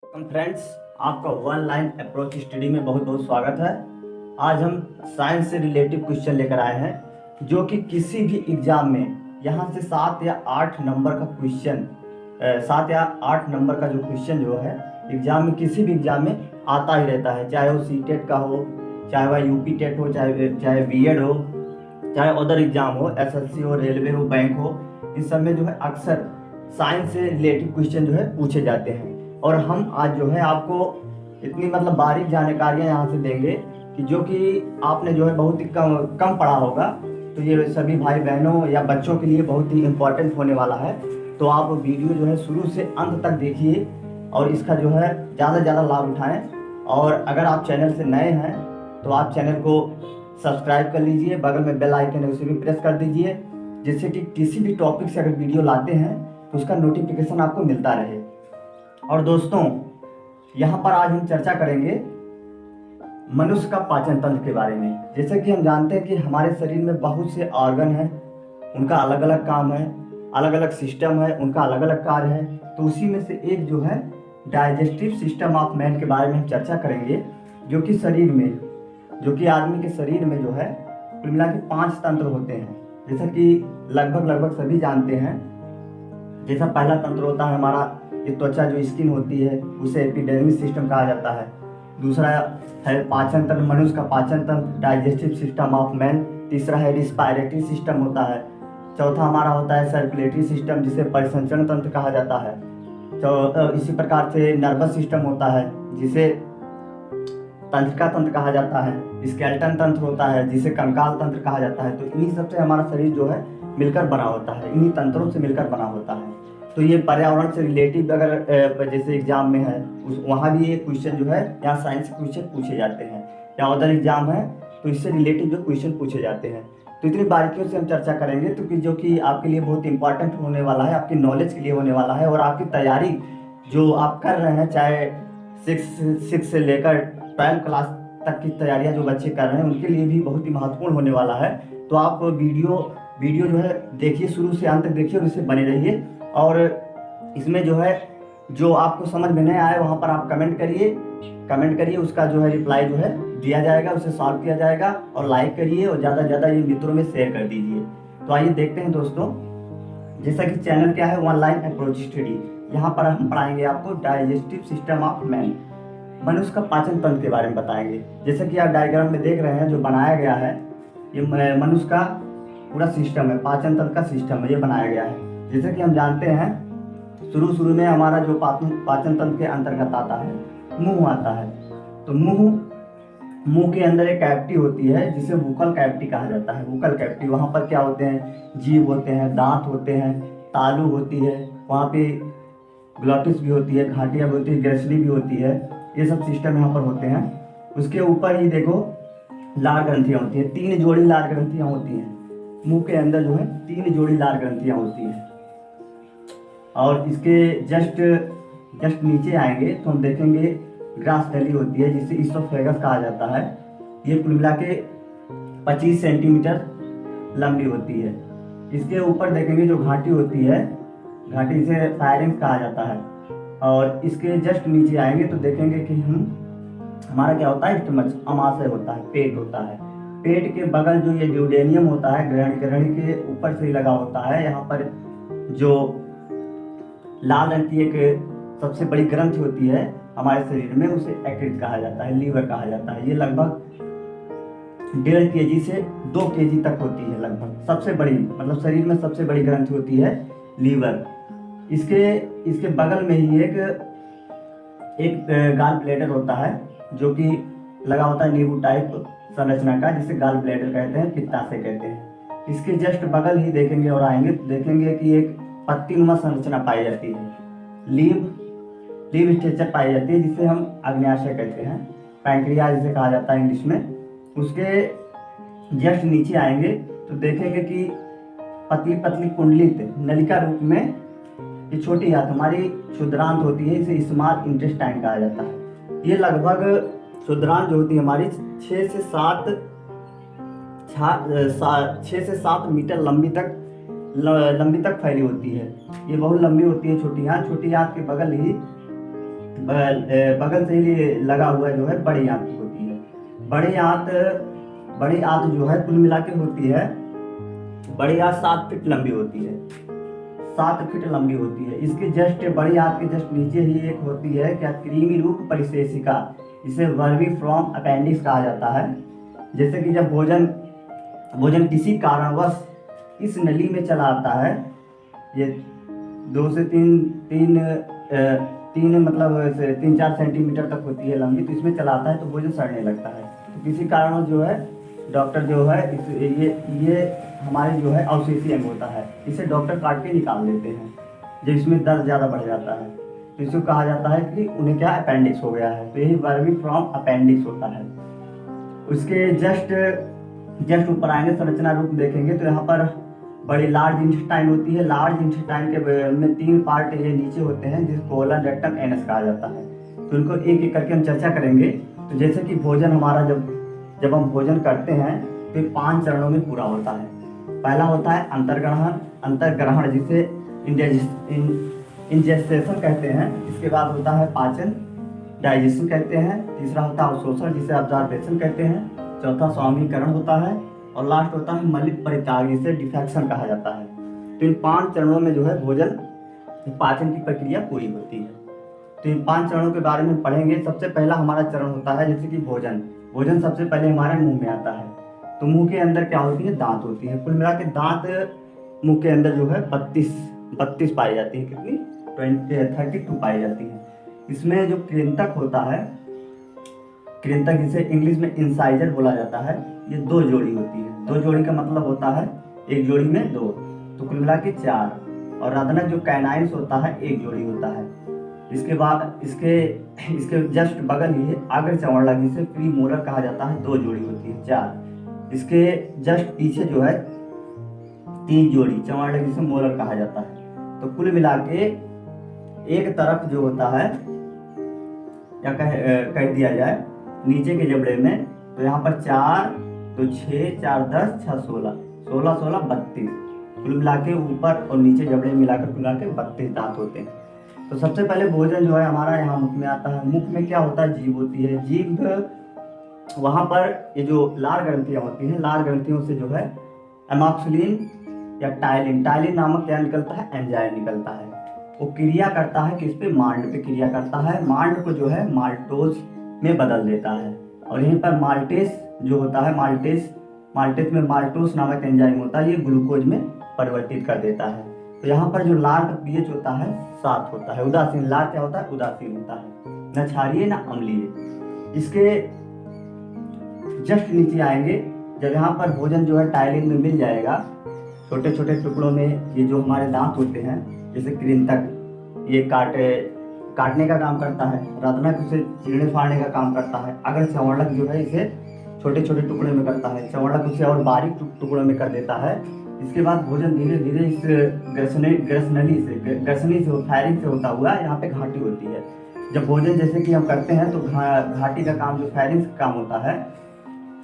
Friends, आपका one line approach study में बहुत बहुत स्वागत है। आज हम साइंस से रिलेटिव क्वेश्चन लेकर आए हैं जो कि किसी भी एग्जाम में यहाँ से 7 या 8 नंबर का क्वेश्चन 7 या 8 नंबर का जो क्वेश्चन जो है एग्जाम में किसी भी एग्जाम में आता ही रहता है। चाहे वो सीटेट का हो, चाहे वह यूपी टेट हो, चाहे बीएड हो, चाहे अदर एग्जाम हो, एसएससी हो, रेलवे हो, बैंक हो, इन सब में जो है अक्सर साइंस से रिलेटिव क्वेश्चन जो है पूछे जाते हैं। और हम आज जो है आपको इतनी बारीक जानकारियां यहाँ से देंगे कि जो कि आपने जो है बहुत ही कम पढ़ा होगा, तो ये सभी भाई बहनों या बच्चों के लिए बहुत ही इम्पोर्टेंट होने वाला है। तो आप वीडियो जो है शुरू से अंत तक देखिए और इसका जो है ज़्यादा से ज़्यादा लाभ उठाएं। और अगर आप चैनल से नए हैं तो आप चैनल को सब्सक्राइब कर लीजिए, बगल में बेल आइकन है उसे भी प्रेस कर दीजिए, जिससे कि किसी भी टॉपिक से अगर वीडियो लाते हैं तो उसका नोटिफिकेशन आपको मिलता रहे। और दोस्तों, यहाँ पर आज हम चर्चा करेंगे मनुष्य का पाचन तंत्र के बारे में। जैसे कि हम जानते हैं कि हमारे शरीर में बहुत से ऑर्गन हैं, उनका अलग अलग काम है, अलग अलग सिस्टम है, उनका अलग अलग कार्य है। तो उसी में से एक जो है डाइजेस्टिव सिस्टम ऑफ मैन के बारे में हम चर्चा करेंगे, जो कि आदमी के शरीर में जो है कुल मिला के 5 तंत्र होते हैं। जैसा कि लगभग सभी जानते हैं। जैसा पहला तंत्र होता है हमारा ये त्वचा, जो स्किन होती है उसे एपिडर्मिस सिस्टम कहा जाता है। दूसरा है पाचन तंत्र, मनुष्य का पाचन तंत्र, डाइजेस्टिव सिस्टम ऑफ मैन। तीसरा है रिस्पायरेटरी सिस्टम होता है। चौथा हमारा होता है सर्कुलेटरी सिस्टम, जिसे परिसंचरण तंत्र कहा जाता है। इसी प्रकार से नर्वस सिस्टम होता है, जिसे तंत्रिका तंत्र कहा जाता है। स्केलेटन तंत्र होता है, जिसे कंकाल तंत्र कहा जाता है। तो इन्हीं सबसे हमारा शरीर जो है मिलकर बना होता है, इन्हीं तंत्रों से मिलकर बना होता है। तो ये पर्यावरण से रिलेटिव अगर जैसे एग्जाम में है वहाँ भी ये क्वेश्चन जो है, यहाँ साइंस क्वेश्चन पूछे जाते हैं, या अदर एग्जाम है तो इससे रिलेटिव जो क्वेश्चन पूछे जाते हैं। तो इतनी बारीकियों से हम चर्चा करेंगे, तो जो कि आपके लिए बहुत इंपॉर्टेंट होने वाला है, आपकी नॉलेज के लिए होने वाला है। और आपकी तैयारी जो आप कर रहे हैं, चाहे 6 से लेकर 12 क्लास तक की तैयारियां जो बच्चे कर रहे हैं, उनके लिए भी बहुत ही महत्वपूर्ण होने वाला है। तो आप वीडियो जो है देखिए, शुरू से अंत तक देखिए और इससे बने रहिए। और इसमें जो है जो आपको समझ में नहीं आए वहाँ पर आप कमेंट करिए, उसका जो है रिप्लाई जो है दिया जाएगा, उसे सॉल्व किया जाएगा। और लाइक करिए और ज़्यादा से ज़्यादा ये मित्रों में शेयर कर दीजिए। तो आइए देखते हैं दोस्तों, जैसा कि चैनल क्या है, वन लाइन अप्रोच स्टडी। यहाँ पर हम पढ़ाएंगे आपको डाइजेस्टिव सिस्टम ऑफ मैन, मनुष्य का पाचन तंत्र के बारे में बताएंगे। जैसे कि आप डायग्राम में देख रहे हैं, जो बनाया गया है ये मनुष्य का पूरा सिस्टम है, पाचन तंत्र का सिस्टम है, ये बनाया गया है। जैसे कि हम जानते हैं, शुरू में हमारा जो पाचन तंत्र के अंतर्गत आता है, मुंह आता है। तो मुंह के अंदर एक कैविटी होती है जिसे वूकल कैविटी कहा जाता है। वूकल कैविटी, वहाँ पर क्या होते हैं, जीभ होते हैं, दांत होते हैं, तालू होती है, वहाँ पे ग्लॉटिस भी होती है, घाटियाँ भी होती है, ग्रेसली भी होती है। ये सब सिस्टम यहाँ पर होते हैं। उसके ऊपर ही देखो लार ग्रंथियाँ होती हैं, 3 जोड़ी लार ग्रंथियाँ होती हैं। मुंह के अंदर जो है 3 जोड़ी लार ग्रंथियाँ होती हैं। और इसके जस्ट नीचे आएंगे तो हम देखेंगे ग्रास नली होती है, जिसे इसोफेगस कहा जाता है। ये कुल मिला के 25 सेंटीमीटर लंबी होती है। इसके ऊपर देखेंगे जो घाटी होती है, घाटी से फायरिंग कहा जाता है। और इसके जस्ट नीचे आएंगे तो देखेंगे कि हमारा क्या होता है, स्टमक, अमाशय होता है, पेट होता है। पेट के बगल जो ये ड्यूडेनियम होता है, ग्रहणी के ऊपर से ही लगा होता है। यहाँ पर जो लाल रंग की एक सबसे बड़ी ग्रंथि होती है हमारे शरीर में, उसे यकृत कहा जाता है, लीवर कहा जाता है। ये लगभग 1.5 kg से 2 kg तक होती है लगभग। सबसे बड़ी शरीर में सबसे बड़ी ग्रंथि होती है लीवर। इसके बगल में ही एक गाल ब्लैडर होता है, जो कि लगा होता है नींबू टाइप संरचना का, जिसे गाल ब्लैडर कहते हैं, पित्ताशय कहते हैं। इसके जस्ट बगल ही देखेंगे और आएंगे तो देखेंगे कि एक पत्तीनुमा संरचना पाई जाती है, लीव स्ट्रक्चर पाई जाती है, जिसे हम अग्न्याशय कहते हैं, पैंक्रियाज जिसे कहा जाता है इंग्लिश में। उसके जस्ट नीचे आएंगे तो देखेंगे कि पतली पतली कुंडलित नलिका रूप में ये छोटी आंत हमारी क्षुद्रांत होती है, इसे स्मॉल इंटेस्टाइन कहा जाता है। ये लगभग क्षुद्रांत जो होती है हमारी 6 से 7 मीटर लंबी तक फैली होती है। ये बहुत लंबी होती है छोटी आंत के बगल ही बगल से ही लगा हुआ जो है बड़ी आंत होती है। बड़ी आंत जो है कुल मिला के होती है, बड़ी आंत 7 फीट लंबी होती है, 7 फीट लंबी होती है। इसके जस्ट बड़ी आंत के जस्ट नीचे ही एक होती है क्या, क्रीमी रूप परिशेषिका, इसे वर्मीफ्रॉम अपेंडिक्स कहा जाता है। जैसे कि जब भोजन किसी कारणवश इस नली में चला आता है, ये 2 से 3-4 सेंटीमीटर तक होती है लंबी, तो इसमें चलाता है तो भोजन सड़ने लगता है। तो किसी कारण जो है डॉक्टर जो है ये हमारे जो है अवशेषी अंग होता है, इसे डॉक्टर काट के निकाल देते हैं जब इसमें दर्द ज़्यादा बढ़ जाता है, तो इसको कहा जाता है कि उन्हें क्या अपेंडिक्स हो गया है। तो यही वर्मीफ्रॉम अपेंडिक्स होता है। उसके जस्ट ऊपर आएंगे, संरचना रूप देखेंगे तो यहाँ पर बड़ी लार्ज इंटेस्टाइन होती है। लार्ज इंटेस्टाइन के में 3 पार्ट ये नीचे होते हैं, जिसको कोलन, रेक्टम, एनस कहा जाता है। तो इनको एक एक करके हम चर्चा करेंगे। तो जैसे कि भोजन हमारा जब हम भोजन करते हैं तो 5 चरणों में पूरा होता है। पहला होता है अंतर्ग्रहण जिसे इंजेस्टेशन कहते हैं। इसके बाद होता है पाचन, डाइजेशन कहते हैं। तीसरा होता है अवशोषण जिसे ऑब्जॉर्बेशन कहते हैं। चौथा स्वामीकरण होता है और लास्ट होता है मलित परित्याग जिसे डिफेक्शन कहा जाता है। तो इन 5 चरणों में जो है भोजन पाचन की प्रक्रिया पूरी होती है। तो इन 5 चरणों के बारे में पढ़ेंगे। सबसे पहला हमारा चरण होता है जैसे कि भोजन सबसे पहले हमारे मुंह में आता है। तो मुंह के अंदर क्या होती है, दांत होती है। कुल मिला के दांत मुंह के अंदर जो है 32 पाई जाती है, कितनी 32 पाई जाती है। इसमें जो कृंतक होता है, कृंतक जिसे इंग्लिश में इंसाइजर बोला जाता है, ये 2 जोड़ी होती है। 2 जोड़ी का मतलब होता है एक जोड़ी में 2, तो कुल मिला के 4। और रदनक जो कैनाइन्स होता है 1 जोड़ी होता है। इसके बाद इसके जस्ट बगल ही आगर चौड़ा जिसे प्री मोलर कहा जाता है, 2 जोड़ी होती है, 4। इसके जस्ट पीछे जो है 3 जोड़ी चौड़ा जिसे मोलर कहा जाता है। तो कुल मिला के एक तरफ जो होता है, या कह दिया जाए नीचे के जबड़े में, तो यहाँ पर 4 तो 6 4 10 6 16 16 16 32, कुल मिला के ऊपर और नीचे जबड़े मिलाकर मिला के 32 दांत होते हैं। तो सबसे पहले भोजन जो है हमारा यहाँ मुख में आता है। मुख में क्या होता है, जीभ होती है। जीभ वहाँ पर ये जो लार ग्रंथियाँ होती हैं, लार ग्रंथियों से जो है एमॉक्सिलिन या टाइलिन नामक क्या निकलता है, एंजाइम निकलता है। वो क्रिया करता है किस पे, मांड पे क्रिया करता है। मांड को जो है माल्टोज में बदल देता है। और यहीं पर माल्टेस जो होता है, माल्टेस में माल्टोस नामक एंजाइम होता है, ये ग्लूकोज में परिवर्तित कर देता है। तो यहाँ पर जो लार का पीएच होता है 7 होता है। उदासीन लार क्या होता है, उदासीन होता है, न क्षारीय न अम्लीय। इसके जस्ट नीचे आएंगे, जब यहाँ पर भोजन जो है टाइलिन में मिल जाएगा छोटे छोटे टुकड़ों में, ये जो हमारे दांत होते हैं जैसे कृंतक, ये काटने का काम करता है। रत्नक उसे चीरने फाड़ने का काम करता है। अगर चवड़क जो है इसे छोटे छोटे टुकड़े में करता है, चवड़क उसे और बारीक टुकड़ों में कर देता है। इसके बाद भोजन धीरे धीरे इस ग्रसनी से फायरिंग से होता हुआ यहाँ पे घाटी होती है। जब भोजन जैसे कि हम करते हैं तो घाटी का काम, जो फायरिंग का काम होता है,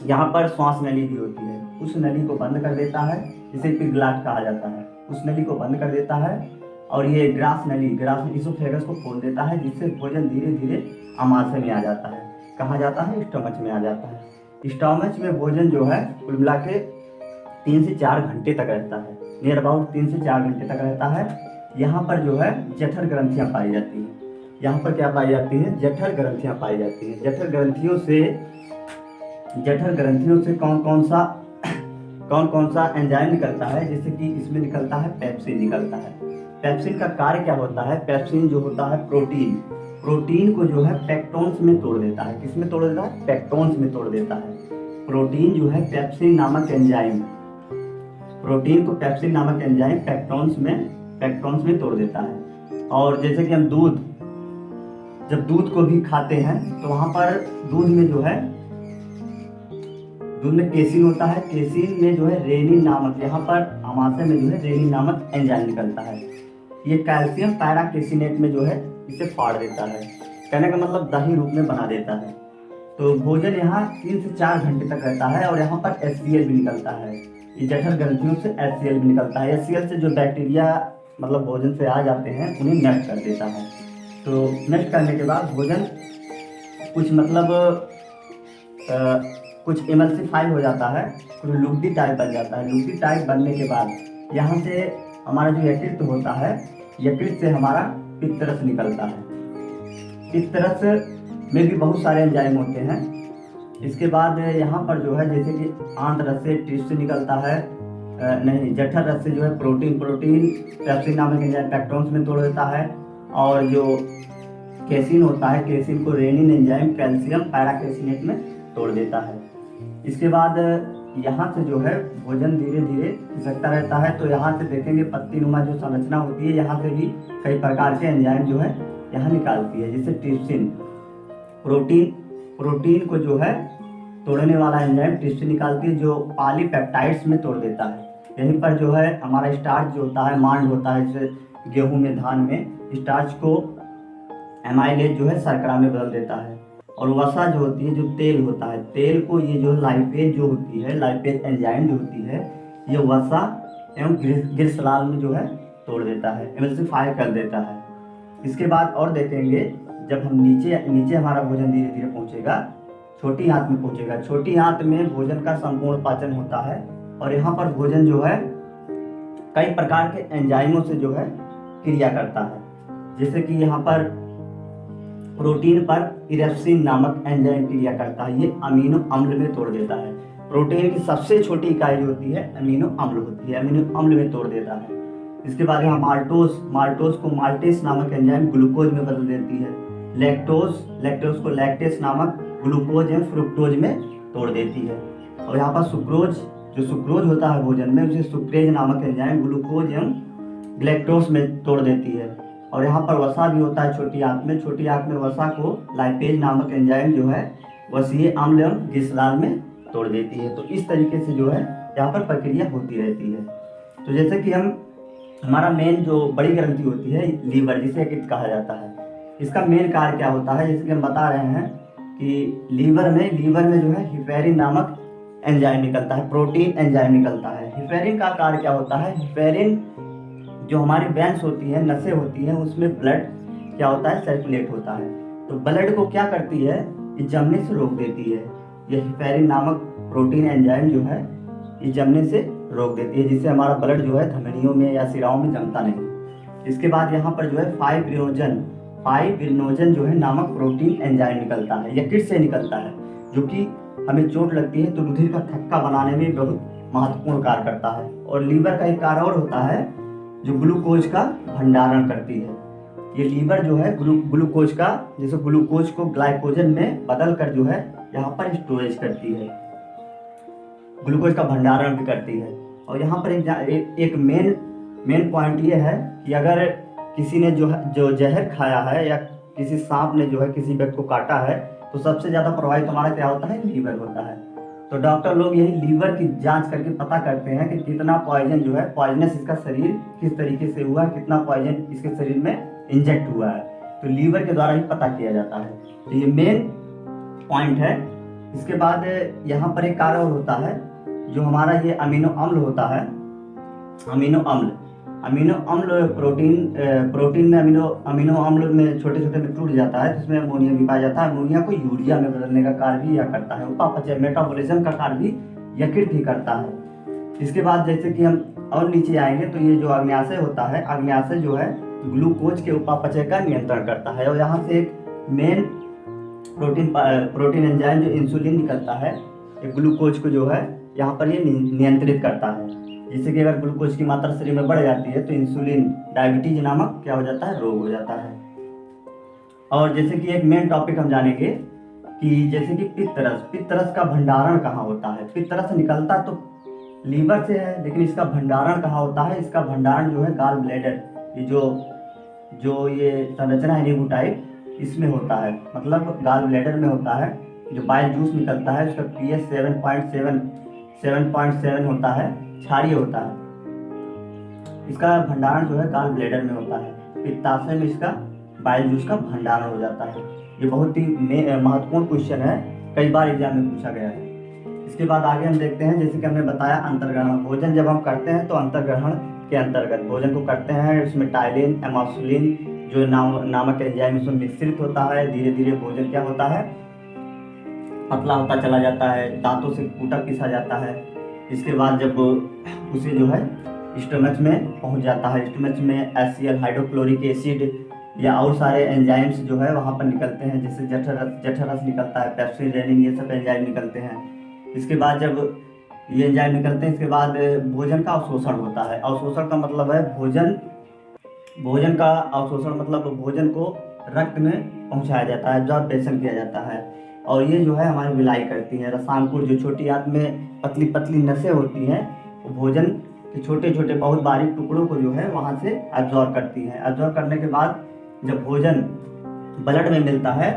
यहाँ पर श्वास नली भी होती है, उस नली को बंद कर देता है, जिसे पिगलाट कहा जाता है। उस नली को बंद कर देता है और ये ग्रास नली इसोफेगस को खोल देता है, जिससे भोजन धीरे धीरे आमाशय में आ जाता है। कहाँ जाता है, स्टमच में आ जाता है। स्टमच में भोजन जो है कुल मिला के 3 से 4 घंटे तक रहता है, नियर अबाउट 3 से 4 घंटे तक रहता है। यहाँ पर जो है जठर ग्रंथियाँ पाई जाती हैं। यहाँ पर क्या पाई जाती है, जठर ग्रंथियाँ पाई जाती हैं। जठर ग्रंथियों से कौन कौन सा एंजाइम निकलता है, जैसे कि इसमें निकलता है पेप्सिन निकलता है। पेप्सिन का कार्य क्या होता है, पेप्सिन जो होता है प्रोटीन को जो है पेक्टोन्स में तोड़ देता है। किस में तोड़ देता है, पेक्टोन्स में तोड़ देता है। प्रोटीन जो है पेप्सिन नामक एंजाइम, प्रोटीन को पेप्सिन नामक एंजाइम पेक्टोन्स में तोड़ देता है। और जैसे कि हम जब दूध को भी खाते हैं तो वहाँ पर दूध में केसिन होता है। केसिन में जो है रेनिन नामक, यहाँ पर आमाशय में जो है रेनिन नामक एंजाइम निकलता है। ये कैल्शियम पैराकेसिनेट में जो है इसे फाड़ देता है। कहने का मतलब दही रूप में बना देता है। तो भोजन यहाँ 3 से 4 घंटे तक रहता है। और यहाँ पर HCl भी निकलता है। ये जठर ग्रंथियों से HCl भी निकलता है। HCl से जो बैक्टीरिया मतलब भोजन से आ जाते हैं उन्हें नष्ट कर देता है। तो नष्ट करने के बाद भोजन कुछ मतलब कुछ एमल्सिफाई हो जाता है, कुछ लुगदी टाइप बन जाता है। लुगदी टाइप बनने के बाद यहाँ से हमारा जो यकृत होता है, यकृत से हमारा पित्तरस निकलता है। पित्तरस में भी बहुत सारे एंजाइम होते हैं। इसके बाद यहाँ पर जो है जैसे कि आंत रस से टिश्यू निकलता है, जठर रस से जो है प्रोटीन पेप्सिन नामक एंजाइम पेक्टोन्स में तोड़ देता है। और जो केसिन होता है, केसिन को रेनिन एंजाइम कैल्शियम पैराकेसिनेट में तोड़ देता है। इसके बाद यहाँ से जो है भोजन धीरे धीरे खिसकता रहता है। तो यहाँ से देखेंगे पत्ती नुमा जो संरचना होती है, यहाँ से भी कई प्रकार के एंजाइम जो है यहाँ निकालती है। जैसे ट्रिप्सिन प्रोटीन को जो है तोड़ने वाला एंजाइम ट्रिप्सिन निकालती है, जो पॉलीपेप्टाइड्स में तोड़ देता है। यहीं पर जो है हमारा स्टार्च जो होता है, मांड होता है, जैसे गेहूं में, धान में, स्टार्च को एमाइलेज जो है शर्करा में बदल देता है। और वसा जो होती है, जो तेल होता है, तेल को ये जो लाइपेज जो होती है, लाइपेज एंजाइम जो होती है, ये वसा एवं ग्लिसरॉल में जो है तोड़ देता है, एमल्सिफाई कर देता है। इसके बाद और देखेंगे जब हम नीचे हमारा भोजन धीरे धीरे पहुंचेगा, छोटी आंत में पहुंचेगा। छोटी आंत में भोजन का संपूर्ण पाचन होता है और यहाँ पर भोजन जो है कई प्रकार के एंजाइमों से जो है क्रिया करता है। जैसे कि यहाँ पर प्रोटीन पर इरेप्सिन नामक एंजाइम क्रिया करता है, ये अमीनो अम्ल में तोड़ देता है। प्रोटीन की सबसे छोटी इकाई जो होती है अमीनो अम्ल होती है, अमीनो अम्ल में तोड़ देता है। इसके बाद यहाँ माल्टोस को माल्टेस नामक एंजाइम ग्लूकोज में बदल देती है। लैक्टोज को लैक्टेस नामक ग्लूकोज एवं फ्रुक्टोज में तोड़ देती है। और यहाँ पर सुक्रोज होता है भोजन में, उसे सुक्रेज नामक एंजाइम ग्लूकोज एवं ग्लैक्टोज में तोड़ देती है। और यहाँ पर वसा भी होता है छोटी आंत में वसा को लाइपेज नामक एंजाइम जो है वसीय अम्ल एवं ग्लिसरॉल में तोड़ देती है। तो इस तरीके से जो है यहाँ पर प्रक्रिया होती रहती है। तो जैसे कि हमारा मेन जो बड़ी ग्रंथि होती है लीवर, जिसे यकृत कहा जाता है, इसका मेन कार्य क्या होता है, जैसे कि हम बता रहे हैं कि लीवर में जो है हिफेरिन नामक एंजाइम निकलता है, प्रोटीन एंजाइम निकलता है। हिफेरिन का कार्य क्या होता है, हिफेरिन जो हमारी वेंस होती है, नसें होती हैं, उसमें ब्लड क्या होता है, सर्कुलेट होता है। तो ब्लड को क्या करती है, ये जमने से रोक देती है। ये हिफेरिन नामक प्रोटीन एंजाइम जो है ये जमने से रोक देती है, जिससे हमारा ब्लड जो है धमनियों में या सिराओं में जमता नहीं। इसके बाद यहाँ पर जो है फाइब्रिनोजन जो है नामक प्रोटीन एंजाइम निकलता है, यकृत से निकलता है, जो कि हमें चोट लगती है तो रुधिर का थक्का बनाने में बहुत महत्वपूर्ण कार्य करता है। और लीवर का एक कार्य और होता है जो ग्लूकोज का भंडारण करती है। ये लीवर जो है ग्लूकोज का, जैसे ग्लूकोज को ग्लाइकोजन में बदल कर जो है यहाँ पर स्टोरेज करती है, ग्लूकोज का भंडारण भी करती है। और यहाँ पर एक मेन पॉइंट ये है कि अगर किसी ने जो जहर खाया है या किसी सांप ने जो है किसी व्यक्ति को काटा है, तो सबसे ज़्यादा प्रभावित हमारा क्या होता है, लीवर होता है। तो डॉक्टर लोग यही लीवर की जांच करके पता करते हैं कि कितना पॉइजन जो है, पॉइजनस इसका शरीर किस तरीके से हुआ, कितना पॉइजन इसके शरीर में इंजेक्ट हुआ है, तो लीवर के द्वारा ही पता किया जाता है। तो ये मेन पॉइंट है। इसके बाद यहाँ पर एक कार्य और होता है जो हमारा ये अमीनो अम्ल होता है। अमीनो अम्ल प्रोटीन में अमीनो अम्ल में छोटे छोटे में टूट जाता है, जिसमें अमोनिया भी पाया जाता है। अमोनिया को यूरिया में बदलने का कार्य भी यह करता है। उपापचय मेटाबॉलिज्म का कार्य भी यकृत ही करता है। इसके बाद जैसे कि हम और नीचे आएंगे तो ये जो अग्न्याशय होता है, अग्न्याशय जो है ग्लूकोज के उपापचय का नियंत्रण करता है। और यहाँ से एक मेन प्रोटीन एंजाइम जो इंसुलिन निकलता है, ये ग्लूकोज को जो है यहाँ पर ये नियंत्रित करता है। जैसे कि अगर ग्लूकोज की मात्रा शरीर में बढ़ जाती है तो इंसुलिन डायबिटीज नामक क्या हो जाता है, रोग हो जाता है। और जैसे कि एक मेन टॉपिक हम जानेंगे कि जैसे कि पित्तरस का भंडारण कहाँ होता है। पित्तरस निकलता तो लीवर से है, लेकिन इसका भंडारण कहाँ होता है, इसका भंडारण जो है गाल ब्लैडर, ये जो ये संरचना है नींबू टाइप, इसमें होता है, मतलब गाल ब्लैडर में होता है। जो बाइल जूस निकलता है उसका pH 7.7 होता है, क्षारीय होता है। इसका भंडारण जो है गाल ब्लैडर में होता है। पित्ताशय में इसका बाइल जूस का भंडारण हो जाता है। ये बहुत ही महत्वपूर्ण क्वेश्चन है, कई बार एग्जाम में पूछा गया है। इसके बाद आगे हम देखते हैं, जैसे कि हमने बताया अंतर्ग्रहण। भोजन जब हम करते हैं तो अंतर्ग्रहण के अंतर्गत भोजन को करते हैं। इसमें टाइलिन, एमाक्सिलिन, जो नामक एंजाइम इसमें मिश्रित होता है। धीरे धीरे भोजन क्या होता है, पतला होता चला जाता है, दांतों से कूटा पीसा जाता है। इसके बाद जब उसे जो है स्टमच में पहुंच जाता है, स्टमच में HCl हाइड्रोक्लोरिक एसिड या और सारे एंजाइम्स जो है वहाँ पर निकलते हैं, जैसे जठरस निकलता है, पेप्सिन, रेनिन, ये सब एंजाइम निकलते हैं। इसके बाद जब ये एंजाइम निकलते हैं, इसके बाद भोजन का अवशोषण होता है। अवशोषण का मतलब है भोजन का अवशोषण मतलब भोजन को रक्त में पहुंचाया जाता है, एब्जॉर्प्शन किया जाता है। और ये जो है हमारी विलाई करती है। रसांकुर जो छोटी आंत में पतली पतली नसें होती हैं, वो भोजन के छोटे छोटे बहुत बारीक टुकड़ों को जो है वहाँ से एब्जॉर्ब करती हैं। एब्जॉर्ब करने के बाद जब भोजन ब्लड में मिलता है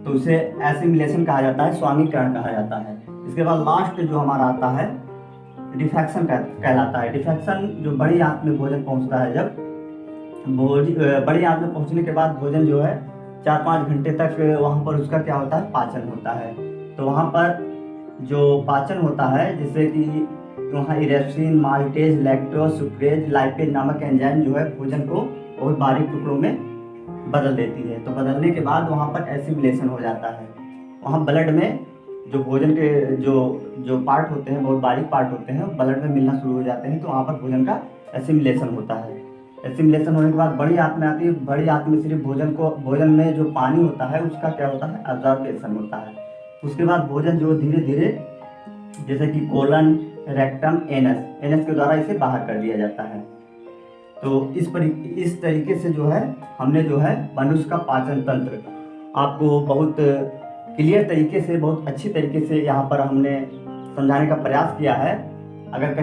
तो उसे एसिमिलेशन कहा जाता है, स्वांगीकरण कहा जाता है। इसके बाद लास्ट जो हमारा आता है डिफेक्शन कहलाता है। डिफेक्शन जो बड़ी आंत में भोजन पहुंचता है, जब बड़ी आंत में पहुंचने के बाद भोजन जो है 4-5 घंटे तक वहाँ पर उसका क्या होता है, पाचन होता है। तो वहाँ पर जो पाचन होता है, जैसे कि वहाँ erepsin, maltase, lactose, sucrase, lipase नामक एंजाइम जो है भोजन को बहुत बारीक टुकड़ों में बदल देती है। तो बदलने के बाद वहाँ पर एसिमिलेशन हो जाता है। वहाँ ब्लड में जो भोजन के जो पार्ट होते हैं, बहुत बारीक पार्ट होते हैं, ब्लड में मिलना शुरू हो जाते हैं। तो वहाँ पर भोजन का एसिमिलेशन होता है। एसिमिलेशन होने के बाद बड़ी आंत में आती है। बड़ी आंत में सिर्फ भोजन में जो पानी होता है उसका क्या होता है, एब्जॉर्प्शन होता है। उसके बाद भोजन जो धीरे धीरे जैसे कि कोलन, रेक्टम, एनस के द्वारा इसे बाहर कर दिया जाता है। तो इस तरीके से जो है हमने जो है मनुष्य का पाचन तंत्र आपको बहुत क्लियर तरीके से, बहुत अच्छी तरीके से यहाँ पर हमने समझाने का प्रयास किया है। अगर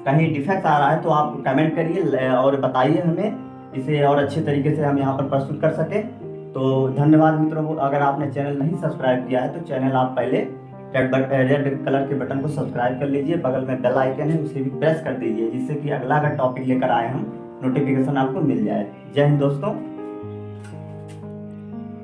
कहीं डिफेक्ट आ रहा है तो आप कमेंट करिए और बताइए हमें, इसे और अच्छे तरीके से हम यहाँ पर प्रस्तुत कर सकें। तो धन्यवाद मित्रों। अगर आपने चैनल नहीं सब्सक्राइब किया है तो चैनल आप पहले रेड कलर के बटन को सब्सक्राइब कर लीजिए, बगल में बेल आइकन है उसे भी प्रेस कर दीजिए, जिससे कि अगला अगर टॉपिक लेकर आए हम नोटिफिकेशन आपको मिल जाए। जय हिंद दोस्तों।